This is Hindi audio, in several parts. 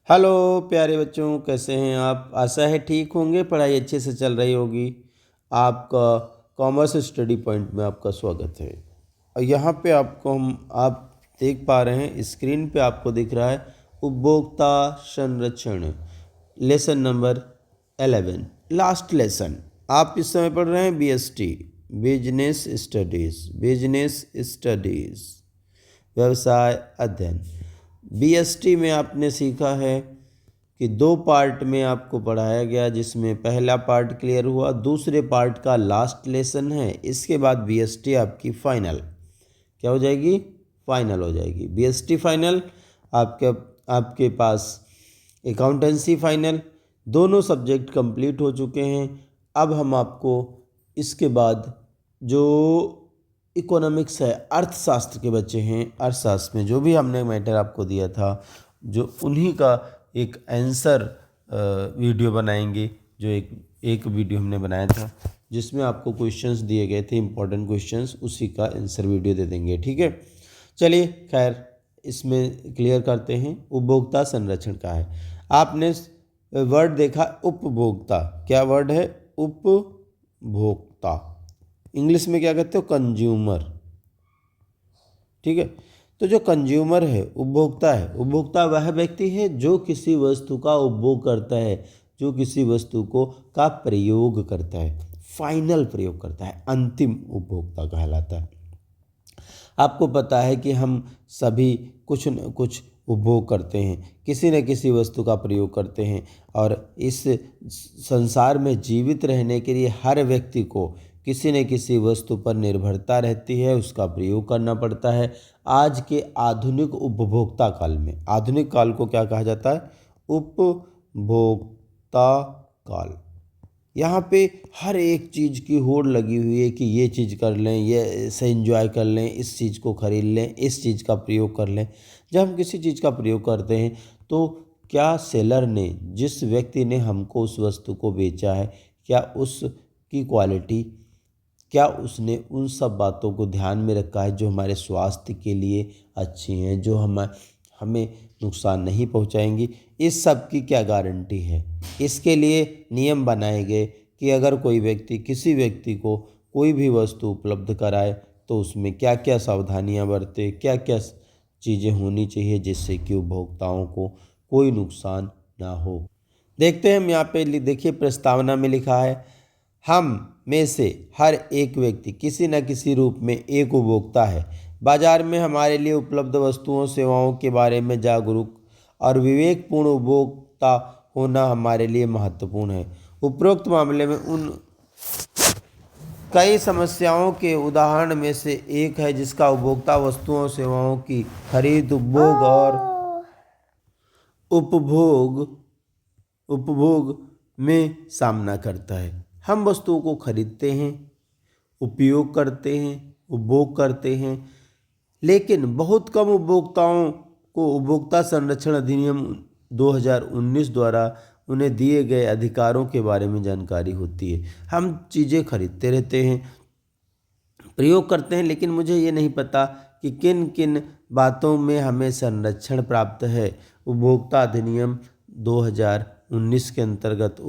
हेलो प्यारे बच्चों, कैसे हैं आप? आशा है ठीक होंगे, पढ़ाई अच्छे से चल रही होगी। आपका कॉमर्स स्टडी पॉइंट में आपका स्वागत है। और यहाँ पे आपको आप देख पा रहे हैं, स्क्रीन पे आपको दिख रहा है उपभोक्ता संरक्षण, लेसन नंबर 11, लास्ट लेसन। आप इस समय पढ़ रहे हैं BST, बिजनेस स्टडीज़, व्यवसाय अध्ययन। BST में आपने सीखा है कि 2 पार्ट में आपको पढ़ाया गया, जिसमें पहला पार्ट क्लियर हुआ, दूसरे पार्ट का लास्ट लेसन है। इसके बाद BST आपकी फाइनल क्या हो जाएगी? फाइनल हो जाएगी। BST फाइनल आपके पास अकाउंटेंसी फाइनल, दोनों सब्जेक्ट कंप्लीट हो चुके हैं। अब हम आपको इसके बाद जो इकोनॉमिक्स है, अर्थशास्त्र के बच्चे हैं, अर्थशास्त्र में जो भी हमने मैटर आपको दिया था, जो उन्हीं का एक आंसर वीडियो बनाएंगे। जो एक वीडियो हमने बनाया था जिसमें आपको क्वेश्चंस दिए गए थे, इंपॉर्टेंट क्वेश्चंस, उसी का आंसर वीडियो दे देंगे। ठीक है, चलिए खैर इसमें क्लियर करते हैं। उपभोक्ता संरक्षण का है, आपने वर्ड देखा उपभोक्ता, क्या वर्ड है? उपभोक्ता। इंग्लिश में क्या कहते हो? कंज्यूमर। ठीक है, तो जो कंज्यूमर है, उपभोक्ता है, उपभोक्ता वह व्यक्ति है जो किसी वस्तु का उपभोग करता है, जो किसी वस्तु को का प्रयोग करता है, फाइनल प्रयोग करता है, अंतिम उपभोक्ता कहलाता है। आपको पता है कि हम सभी कुछ न कुछ उपभोग करते हैं, किसी न किसी वस्तु का प्रयोग करते हैं, और इस संसार में जीवित रहने के लिए हर व्यक्ति को किसी न किसी वस्तु पर निर्भरता रहती है, उसका प्रयोग करना पड़ता है। आज के आधुनिक उपभोक्ता काल में, आधुनिक काल को क्या कहा जाता है? उपभोक्ता काल। यहाँ पे हर एक चीज़ की होड़ लगी हुई है कि ये चीज़ कर लें, ये इसे एंजॉय कर लें, इस चीज़ को खरीद लें, इस चीज़ का प्रयोग कर लें। जब हम किसी चीज़ का प्रयोग करते हैं तो क्या सेलर ने, जिस व्यक्ति ने हमको उस वस्तु को बेचा है, क्या उसकी क्वालिटी, क्या उसने उन सब बातों को ध्यान में रखा है जो हमारे स्वास्थ्य के लिए अच्छी हैं, जो हमें नुकसान नहीं पहुंचाएंगी? इस सब की क्या गारंटी है? इसके लिए नियम बनाए गए कि अगर कोई व्यक्ति किसी व्यक्ति को कोई भी वस्तु उपलब्ध कराए तो उसमें क्या क्या सावधानियां बरते, क्या क्या चीज़ें होनी चाहिए जिससे कि उपभोक्ताओं को कोई नुकसान ना हो। देखते हैं हम यहाँ पे, देखिए प्रस्तावना में लिखा है, हम में से हर एक व्यक्ति किसी न किसी रूप में एक उपभोक्ता है। बाजार में हमारे लिए उपलब्ध वस्तुओं सेवाओं के बारे में जागरूक और विवेकपूर्ण उपभोक्ता होना हमारे लिए महत्वपूर्ण है। उपरोक्त मामले में उन कई समस्याओं के उदाहरण में से एक है जिसका उपभोक्ता वस्तुओं सेवाओं की खरीद, उपभोग में सामना करता है। हम वस्तुओं को खरीदते हैं, उपयोग करते हैं, उपभोग करते हैं, लेकिन बहुत कम उपभोक्ताओं को उपभोक्ता संरक्षण अधिनियम 2019 द्वारा उन्हें दिए गए अधिकारों के बारे में जानकारी होती है। हम चीज़ें खरीदते रहते हैं, प्रयोग करते हैं, लेकिन मुझे ये नहीं पता कि किन किन बातों में हमें संरक्षण प्राप्त है। उपभोक्ता अधिनियम 2019 के अंतर्गत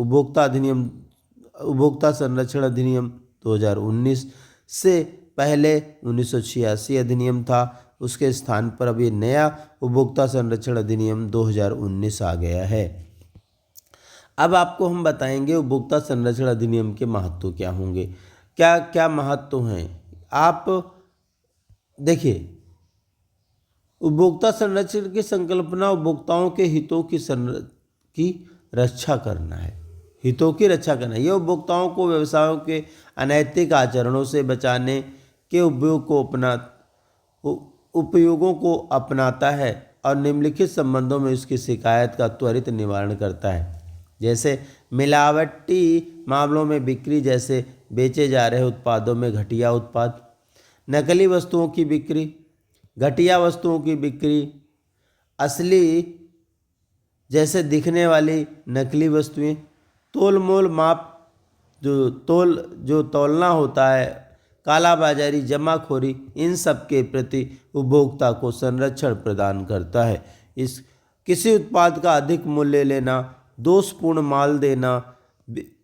उपभोक्ता संरक्षण अधिनियम 2019 से पहले 1986 अधिनियम था, उसके स्थान पर अभी नया उपभोक्ता संरक्षण अधिनियम 2019 आ गया है। अब आपको हम बताएंगे उपभोक्ता संरक्षण अधिनियम के महत्व क्या होंगे, क्या क्या महत्व हैं। आप देखिए, उपभोक्ता संरक्षण की संकल्पना उपभोक्ताओं के हितों की रक्षा करना है, हितों की रक्षा करना। यह उपभोक्ताओं को व्यवसायों के अनैतिक आचरणों से बचाने के उपयोगों को अपनाता है और निम्नलिखित संबंधों में उसकी शिकायत का त्वरित निवारण करता है, जैसे मिलावटी मामलों में बिक्री, जैसे बेचे जा रहे उत्पादों में घटिया उत्पाद, नकली वस्तुओं की बिक्री, घटिया वस्तुओं की बिक्री, असली जैसे दिखने वाली नकली वस्तुएं, तोल मोल माप जो तौलना होता है, काला बाजारी, जमाखोरी, इन सब के प्रति उपभोक्ता को संरक्षण प्रदान करता है। इस किसी उत्पाद का अधिक मूल्य लेना, दोषपूर्ण माल देना,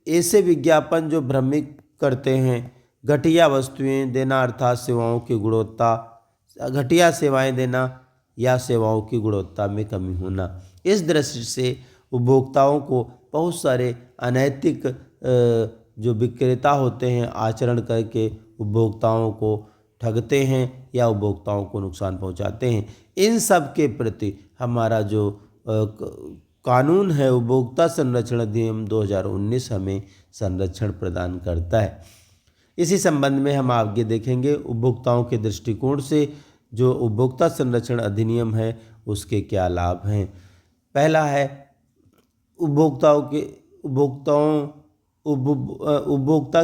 ऐसे विज्ञापन जो भ्रमित करते हैं, घटिया वस्तुएं देना अर्थात सेवाओं की गुणवत्ता, घटिया सेवाएं देना या सेवाओं की गुणवत्ता में कमी होना। इस दृष्टि से उपभोक्ताओं को बहुत सारे अनैतिक जो विक्रेता होते हैं आचरण करके उपभोक्ताओं को ठगते हैं या उपभोक्ताओं को नुकसान पहुंचाते हैं। इन सब के प्रति हमारा जो कानून है उपभोक्ता संरक्षण अधिनियम 2019 हमें संरक्षण प्रदान करता है। इसी संबंध में हम आगे देखेंगे उपभोक्ताओं के दृष्टिकोण से जो उपभोक्ता संरक्षण अधिनियम है उसके क्या लाभ हैं। पहला है उपभोक्ता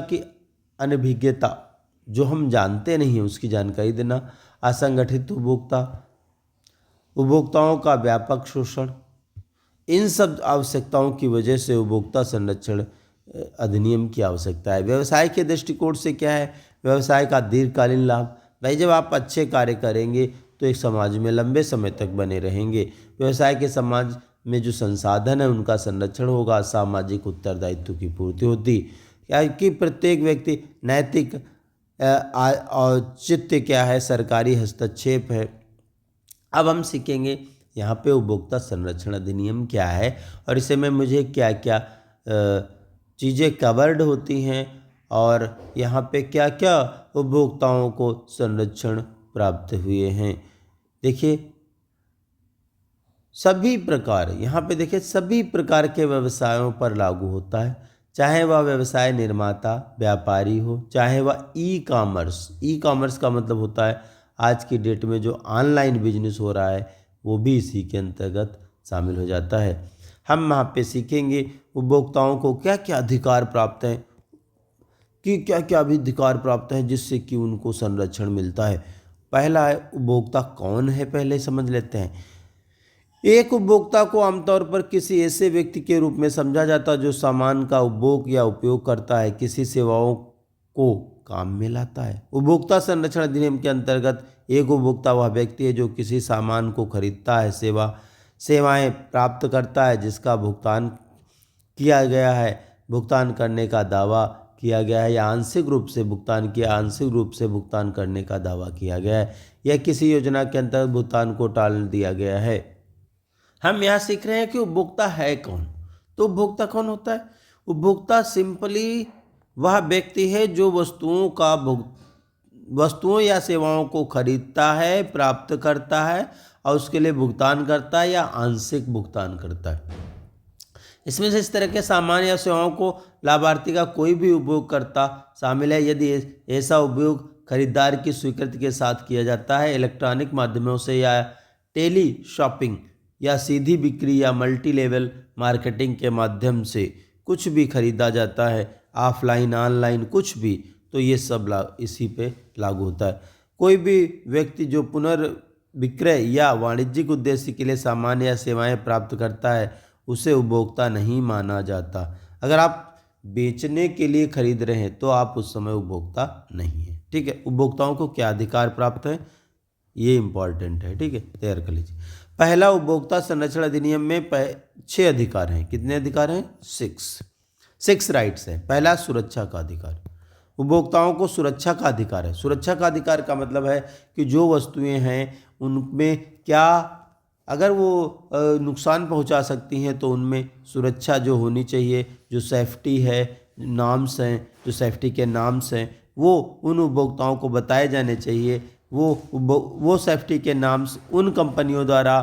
की अनभिज्ञता, जो हम जानते नहीं हैं उसकी जानकारी देना। असंगठित उपभोक्ताओं का व्यापक शोषण, इन सब आवश्यकताओं की वजह से उपभोक्ता संरक्षण अधिनियम की आवश्यकता है। व्यवसाय के दृष्टिकोण से क्या है, व्यवसाय का दीर्घकालीन लाभ। भाई जब आप अच्छे कार्य करेंगे तो एक समाज में लंबे समय तक बने रहेंगे। व्यवसाय के समाज में जो संसाधन है उनका संरक्षण होगा, सामाजिक उत्तरदायित्व की पूर्ति होती, कि प्रत्येक व्यक्ति नैतिक औचित्य क्या है, सरकारी हस्तक्षेप है। अब हम सीखेंगे यहाँ पे उपभोक्ता संरक्षण अधिनियम क्या है और इसे में मुझे क्या क्या चीज़ें कवर्ड होती हैं और यहाँ पे क्या क्या उपभोक्ताओं को संरक्षण प्राप्त हुए हैं। देखिए सभी प्रकार, यहाँ पे देखिए सभी प्रकार के व्यवसायों पर लागू होता है, चाहे वह व्यवसाय निर्माता व्यापारी हो, चाहे वह ई कॉमर्स का मतलब होता है आज की डेट में जो ऑनलाइन बिजनेस हो रहा है वो भी इसी के अंतर्गत शामिल हो जाता है। हम वहाँ पे सीखेंगे उपभोक्ताओं को क्या क्या अधिकार प्राप्त हैं, कि क्या क्या भी अधिकार प्राप्त हैं जिससे कि उनको संरक्षण मिलता है। पहला है उपभोक्ता कौन है, पहले समझ लेते हैं। एक उपभोक्ता को आमतौर पर किसी ऐसे व्यक्ति के रूप में समझा जाता है जो सामान का उपभोग या उपयोग करता है, किसी सेवाओं को काम में लाता है। उपभोक्ता संरक्षण अधिनियम के अंतर्गत एक उपभोक्ता वह व्यक्ति है जो किसी सामान को खरीदता है, सेवाएं प्राप्त करता है, जिसका भुगतान किया गया है, भुगतान करने का दावा किया गया है, या आंशिक रूप से भुगतान किया, आंशिक रूप से भुगतान करने का दावा किया गया है, या किसी योजना के अंतर्गत भुगतान को टाल दिया गया है। हम यहाँ सीख रहे हैं कि उपभोक्ता है कौन। तो उपभोक्ता कौन होता है? उपभोक्ता सिंपली वह व्यक्ति है जो वस्तुओं या सेवाओं को खरीदता है, प्राप्त करता है और उसके लिए भुगतान करता है या आंशिक भुगतान करता है। इसमें से इस तरह के सामान या सेवाओं को लाभार्थी का कोई भी उपयोगकर्ता शामिल है यदि ऐसा उपयोग खरीदार की स्वीकृति के साथ किया जाता है, इलेक्ट्रॉनिक माध्यमों से या टेली शॉपिंग या सीधी बिक्री या मल्टी लेवल मार्केटिंग के माध्यम से कुछ भी खरीदा जाता है, ऑफलाइन ऑनलाइन कुछ भी, तो ये सब इसी पे लागू होता है। कोई भी व्यक्ति जो पुनर्विक्रय या वाणिज्यिक उद्देश्य के लिए सामान या सेवाएं प्राप्त करता है उसे उपभोक्ता नहीं माना जाता। अगर आप बेचने के लिए खरीद रहे हैं तो आप उस समय उपभोक्ता नहीं है। ठीक है, उपभोक्ताओं को क्या अधिकार प्राप्त है ये इंपॉर्टेंट है। ठीक है, तैयार कर लीजिए। पहला उपभोक्ता संरक्षण अधिनियम में 6 अधिकार हैं। कितने अधिकार हैं? 6 राइट्स हैं। पहला सुरक्षा का अधिकार, उपभोक्ताओं को सुरक्षा का अधिकार है। सुरक्षा का अधिकार का मतलब है कि जो वस्तुएं हैं उनमें क्या अगर वो नुकसान पहुंचा सकती हैं तो उनमें सुरक्षा जो होनी चाहिए, जो सेफ्टी है, नाम्स हैं, जो सेफ्टी के नाम्स हैं वो उन उपभोक्ताओं को बताए जाने चाहिए। वो सेफ्टी के नाम्स उन कंपनियों द्वारा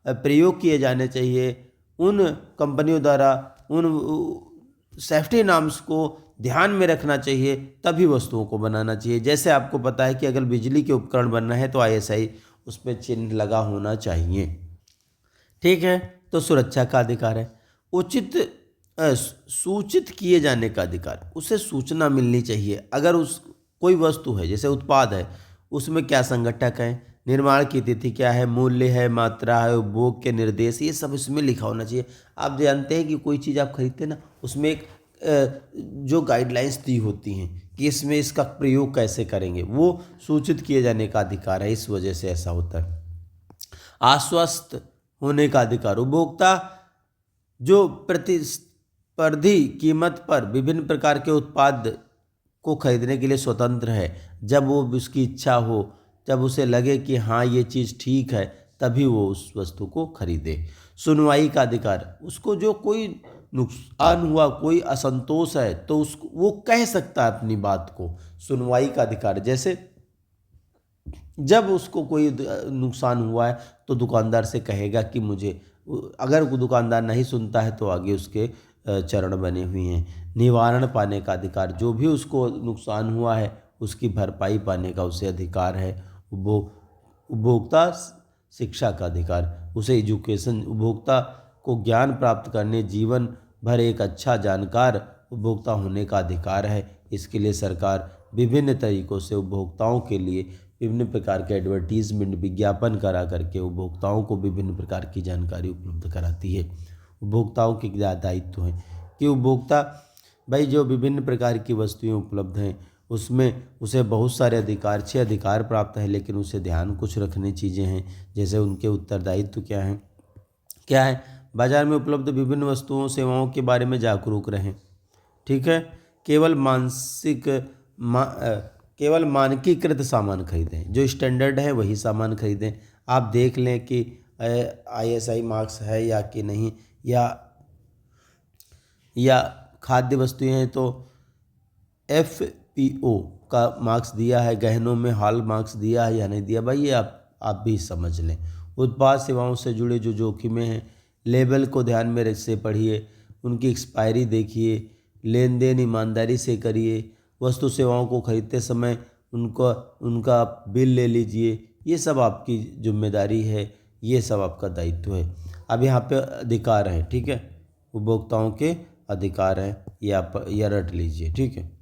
प्रयोग किए जाने चाहिए, उन कंपनियों द्वारा उन सेफ्टी नाम्स को ध्यान में रखना चाहिए, तभी वस्तुओं को बनाना चाहिए। जैसे आपको पता है कि अगर बिजली के उपकरण बनना है तो ISI उस पर चिन्ह लगा होना चाहिए। ठीक है, तो सुरक्षा का अधिकार है। उचित सूचित किए जाने का अधिकार, उसे सूचना मिलनी चाहिए। अगर कोई वस्तु है जैसे उत्पाद है उसमें क्या संघटक है, निर्माण की तिथि क्या है, मूल्य है, मात्रा है, उपभोग के निर्देश, ये सब इसमें लिखा होना चाहिए। आप जानते हैं कि कोई चीज़ आप खरीदते हैं ना, उसमें एक जो गाइडलाइंस दी होती हैं कि इसमें इसका प्रयोग कैसे करेंगे, वो सूचित किए जाने का अधिकार है। इस वजह से ऐसा होता है। आश्वस्त होने का अधिकार। उपभोक्ता जो प्रतिस्पर्धी कीमत पर विभिन्न प्रकार के उत्पाद को खरीदने के लिए स्वतंत्र है। जब वो उसकी इच्छा हो, जब उसे लगे कि हाँ ये चीज़ ठीक है, तभी वो उस वस्तु को खरीदे। सुनवाई का अधिकार, उसको जो कोई नुकसान हुआ, कोई असंतोष है, तो उसको वो कह सकता है अपनी बात को। सुनवाई का अधिकार, जैसे जब उसको कोई नुकसान हुआ है तो दुकानदार से कहेगा कि मुझे, अगर दुकानदार नहीं सुनता है तो आगे उसके चरण बने हुए हैं। निवारण पाने का अधिकार, जो भी उसको नुकसान हुआ है उसकी भरपाई पाने का उसे अधिकार है। उपभोक्ता शिक्षा का अधिकार, उसे एजुकेशन, उपभोक्ता को ज्ञान प्राप्त करने, जीवन भर एक अच्छा जानकार उपभोक्ता होने का अधिकार है। इसके लिए सरकार विभिन्न तरीकों से उपभोक्ताओं के लिए विभिन्न प्रकार के एडवर्टीजमेंट, विज्ञापन करा करके उपभोक्ताओं को विभिन्न प्रकार की जानकारी उपलब्ध कराती है। उपभोक्ताओं के क्या दायित्व हैं कि उपभोक्ता भाई जो विभिन्न प्रकार की वस्तुएं उपलब्ध हैं उसमें उसे बहुत सारे अधिकार, 6 अधिकार प्राप्त है, लेकिन उसे ध्यान कुछ रखने चीज़ें हैं। जैसे उनके उत्तरदायित्व क्या है, बाजार में उपलब्ध विभिन्न वस्तुओं सेवाओं के बारे में जागरूक रहें। ठीक है, केवल मानकीकृत सामान खरीदें, जो स्टैंडर्ड है वही सामान खरीदें। आप देख लें कि ISI मार्क्स है या कि नहीं, या खाद्य वस्तुएं हैं तो FPO का मार्क्स दिया है, गहनों में हॉल मार्क्स दिया है या नहीं दिया, भाई ये आप भी समझ लें। उत्पाद सेवाओं से जुड़े जो जोखिमें हैं, लेबल को ध्यान में से पढ़िए, उनकी एक्सपायरी देखिए, लेन देन ईमानदारी से करिए, वस्तु सेवाओं को खरीदते समय उनका बिल ले लीजिए। ये सब आपकी जिम्मेदारी है, ये सब आपका दायित्व है। अब यहाँ पे अधिकार है, ठीक है, उपभोक्ताओं के अधिकार है, ये आप यह रट लीजिए, ठीक है।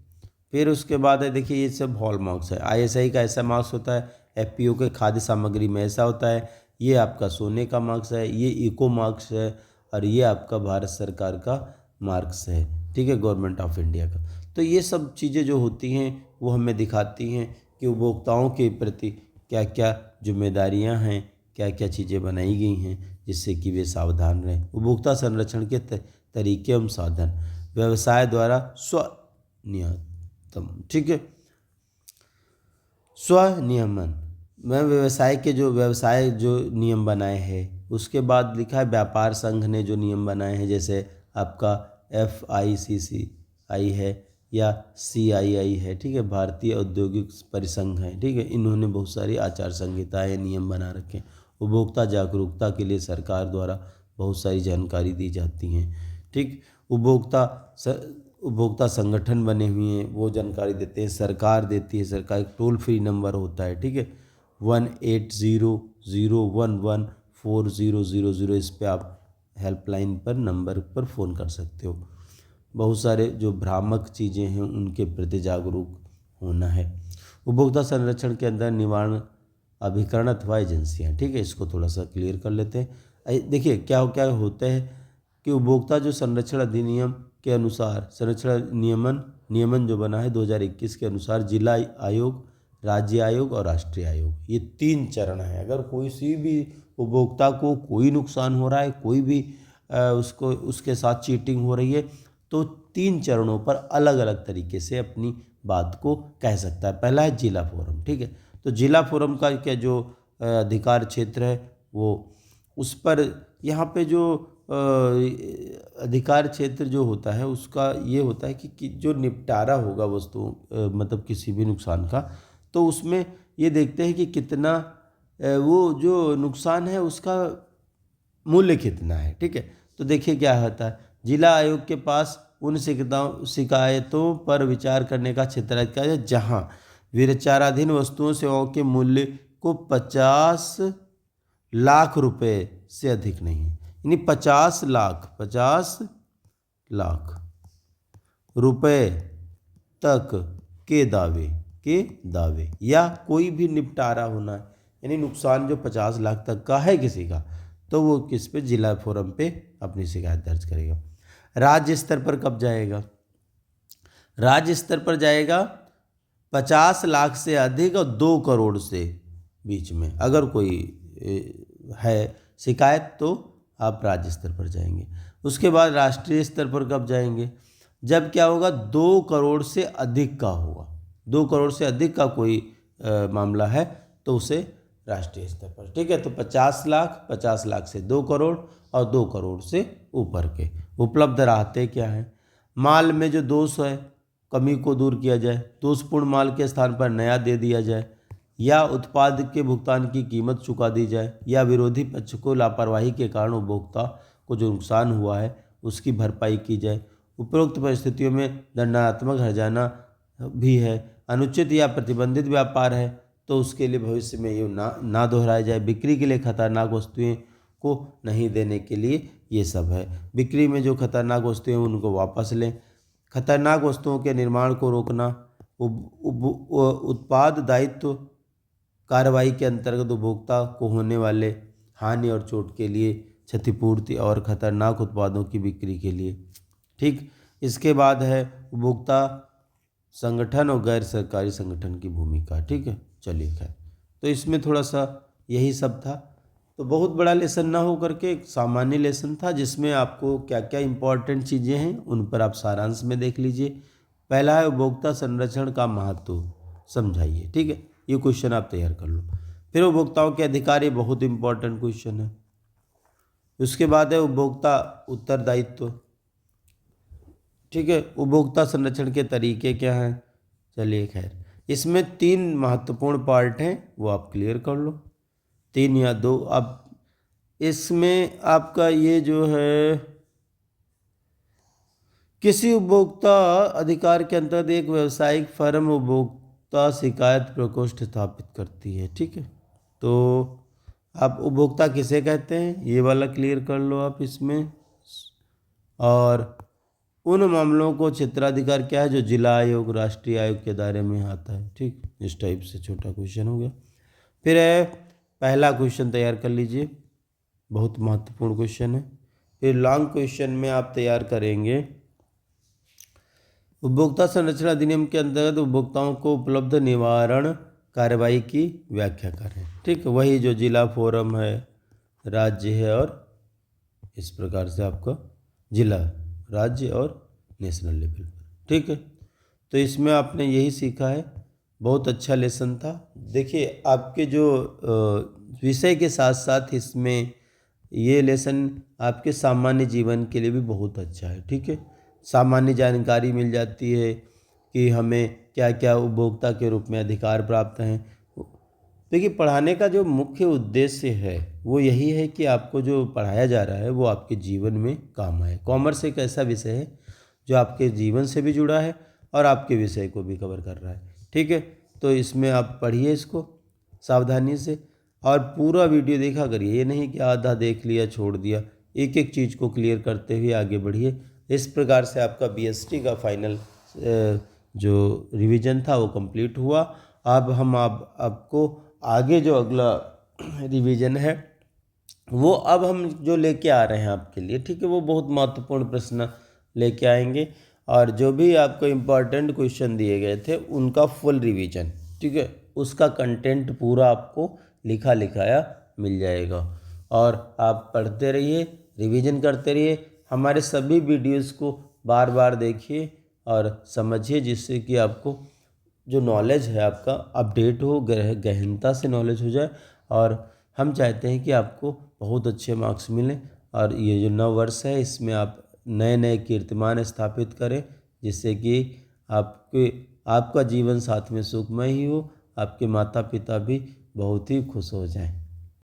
फिर उसके बाद है, देखिए ये सब हॉल मार्क्स है। ISI का ऐसा मार्क्स होता है, FPO के खाद्य सामग्री में ऐसा होता है, ये आपका सोने का मार्क्स है, ये इको मार्क्स है, और ये आपका भारत सरकार का मार्क्स है, ठीक है, गवर्नमेंट ऑफ इंडिया का। तो ये सब चीज़ें जो होती हैं वो हमें दिखाती हैं कि उपभोक्ताओं के प्रति क्या क्या जिम्मेदारियां हैं, क्या क्या चीज़ें बनाई गई हैं जिससे कि वे सावधान रहें। उपभोक्ता संरक्षण के तरीके एवं साधन, व्यवसाय द्वारा स्वनियतम, ठीक है, स्वनियमन में व्यवसाय जो नियम बनाए हैं। उसके बाद लिखा है व्यापार संघ ने जो नियम बनाए हैं, जैसे आपका FICCI है या CII है, ठीक है, भारतीय औद्योगिक परिसंघ है, ठीक है, इन्होंने बहुत सारी आचार संहिताएं, नियम बना रखे हैं। उपभोक्ता जागरूकता के लिए सरकार द्वारा बहुत सारी जानकारी दी जाती हैं, ठीक। उपभोक्ता संगठन बने हुए हैं, वो जानकारी देते हैं, सरकार देती है, सरकार एक टोल फ्री नंबर होता है, ठीक है, 1800114000, इस पर आप हेल्पलाइन पर नंबर पर फ़ोन कर सकते हो। बहुत सारे जो भ्रामक चीज़ें हैं उनके प्रति जागरूक होना है। उपभोक्ता संरक्षण के अंदर निवारण अभिकरण अथवा एजेंसियाँ, ठीक है, इसको थोड़ा सा क्लियर कर लेते हैं। देखिए क्या होता है कि उपभोक्ता जो संरक्षण अधिनियम के अनुसार, संरक्षण नियमन जो बना है 2021 के अनुसार, जिला आयोग, राज्य आयोग और राष्ट्रीय आयोग, ये 3 चरण है। अगर किसी भी उपभोक्ता को कोई नुकसान हो रहा है, कोई भी उसके साथ चीटिंग हो रही है, तो 3 चरणों पर अलग अलग तरीके से अपनी बात को कह सकता है। पहला है जिला फोरम, ठीक है, तो जिला फोरम का क्या जो अधिकार क्षेत्र है वो, उस पर यहाँ पे जो अधिकार क्षेत्र जो होता है उसका ये होता है कि जो निपटारा होगा वस्तु मतलब किसी भी नुकसान का, तो उसमें ये देखते हैं कि कितना वो जो नुकसान है उसका मूल्य कितना है, ठीक है। तो देखिए क्या होता है, जिला आयोग के पास उन शिकायतों पर विचार करने का क्षेत्राधिकार है जहां विचाराधीन वस्तुओं सेवाओं के मूल्य को 50 लाख रुपए से अधिक नहीं है, यानी 50 लाख रुपए तक के दावे या कोई भी निपटारा होना है, यानी नुकसान जो 50 लाख तक का है किसी का, तो वो किस पे, जिला फोरम पे अपनी शिकायत दर्ज करेगा। राज्य स्तर पर कब जाएगा, राज्य स्तर पर जाएगा 50 लाख से अधिक और 2 करोड़ से बीच में अगर कोई है शिकायत तो आप राज्य स्तर पर जाएंगे। उसके बाद राष्ट्रीय स्तर पर कब जाएंगे? जब क्या होगा, 2 करोड़ से अधिक का होगा। 2 करोड़ से अधिक का कोई मामला है तो उसे राष्ट्रीय स्तर पर, ठीक है। तो 50 लाख से 2 करोड़ और 2 करोड़ से ऊपर के उपलब्ध राहतें क्या हैं? माल में जो दोष है कमी को दूर किया जाए, दोषपूर्ण माल के स्थान पर नया दे दिया जाए, या उत्पाद के भुगतान की कीमत चुका दी जाए, या विरोधी पक्ष को लापरवाही के कारण उपभोक्ता को जो नुकसान हुआ है उसकी भरपाई की जाए। उपरोक्त परिस्थितियों में दंडात्मक हर्जाना भी है। अनुचित या प्रतिबंधित व्यापार है तो उसके लिए भविष्य में ये ना दोहराया जाए। बिक्री के लिए खतरनाक वस्तुएं को नहीं देने के लिए ये सब है। बिक्री में जो खतरनाक वस्तुएं उनको वापस लें। खतरनाक वस्तुओं के निर्माण को रोकना। उत्पाद दायित्व कार्रवाई के अंतर्गत उपभोक्ता को होने वाले हानि और चोट के लिए क्षतिपूर्ति और खतरनाक उत्पादों की बिक्री के लिए, ठीक। इसके बाद है उपभोक्ता संगठन और गैर सरकारी संगठन की भूमिका, ठीक है। चलिए खैर, तो इसमें थोड़ा सा यही सब था। तो बहुत बड़ा लेसन ना हो करके एक सामान्य लेसन था जिसमें आपको क्या क्या इंपॉर्टेंट चीज़ें हैं उन पर आप सारांश में देख लीजिए। पहला है उपभोक्ता संरक्षण का महत्व समझाइए, ठीक है। ये क्वेश्चन आप तैयार कर लो। फिर उपभोक्ताओं के अधिकार, ये बहुत इंपॉर्टेंट क्वेश्चन है। उसके बाद है उपभोक्ता उत्तरदायित्व, ठीक है। उपभोक्ता संरक्षण के तरीके क्या हैं? चलिए खैर, इसमें 3 महत्वपूर्ण पार्ट हैं, वो आप क्लियर कर लो, 3 या 2। अब इसमें आपका ये जो है, किसी उपभोक्ता अधिकार के अंतर्गत एक व्यावसायिक फर्म उपभोक्ता शिकायत प्रकोष्ठ स्थापित करती है, ठीक है। तो आप उपभोक्ता किसे कहते हैं ये वाला क्लियर कर लो आप इसमें। और उन मामलों को क्षेत्राधिकार क्या है जो जिला आयोग राष्ट्रीय आयोग के दायरे में आता है, ठीक। इस टाइप से छोटा क्वेश्चन हो गया। फिर है पहला क्वेश्चन तैयार कर लीजिए, बहुत महत्वपूर्ण क्वेश्चन है। फिर लॉन्ग क्वेश्चन में आप तैयार करेंगे उपभोक्ता संरक्षण अधिनियम के अंतर्गत उपभोक्ताओं को उपलब्ध निवारण कार्रवाई की व्याख्या करें, ठीक। वही जो जिला फोरम है, राज्य है, और इस प्रकार से आपका जिला, राज्य और नेशनल लेवल पर, ठीक है। तो इसमें आपने यही सीखा है। बहुत अच्छा लेसन था। देखिए आपके जो विषय के साथ साथ इसमें ये लेसन आपके सामान्य जीवन के लिए भी बहुत अच्छा है, ठीक है। सामान्य जानकारी मिल जाती है कि हमें क्या क्या उपभोक्ता के रूप में अधिकार प्राप्त हैं। देखिए पढ़ाने का जो मुख्य उद्देश्य है वो यही है कि आपको जो पढ़ाया जा रहा है वो आपके जीवन में काम आए। कॉमर्स एक ऐसा विषय है जो आपके जीवन से भी जुड़ा है और आपके विषय को भी कवर कर रहा है, ठीक है। तो इसमें आप पढ़िए इसको सावधानी से और पूरा वीडियो देखा करिए। ये नहीं कि आधा देख लिया छोड़ दिया, एक एक चीज़ को क्लियर करते हुए आगे बढ़िए। इस प्रकार से आपका बीएसटी का फाइनल जो रिवीजन था वो कंप्लीट हुआ। अब हम आपको आगे जो अगला रिवीजन है वो अब हम जो लेके आ रहे हैं आपके लिए, ठीक है, वो बहुत महत्वपूर्ण प्रश्न लेके आएंगे और जो भी आपको इम्पोर्टेंट क्वेश्चन दिए गए थे उनका फुल रिवीजन, ठीक है, उसका कंटेंट पूरा आपको लिखा लिखाया मिल जाएगा। और आप पढ़ते रहिए, रिवीजन करते रहिए, हमारे सभी वीडियोस को बार बार देखिए और समझिए, जिससे कि आपको जो नॉलेज है आपका अपडेट हो, गहनता से नॉलेज हो जाए। और हम चाहते हैं कि आपको बहुत अच्छे मार्क्स मिलें और ये जो नव वर्ष है इसमें आप नए नए कीर्तिमान स्थापित करें, जिससे कि आपका जीवन साथ में सुखमय ही हो, आपके माता पिता भी बहुत ही खुश हो जाएं।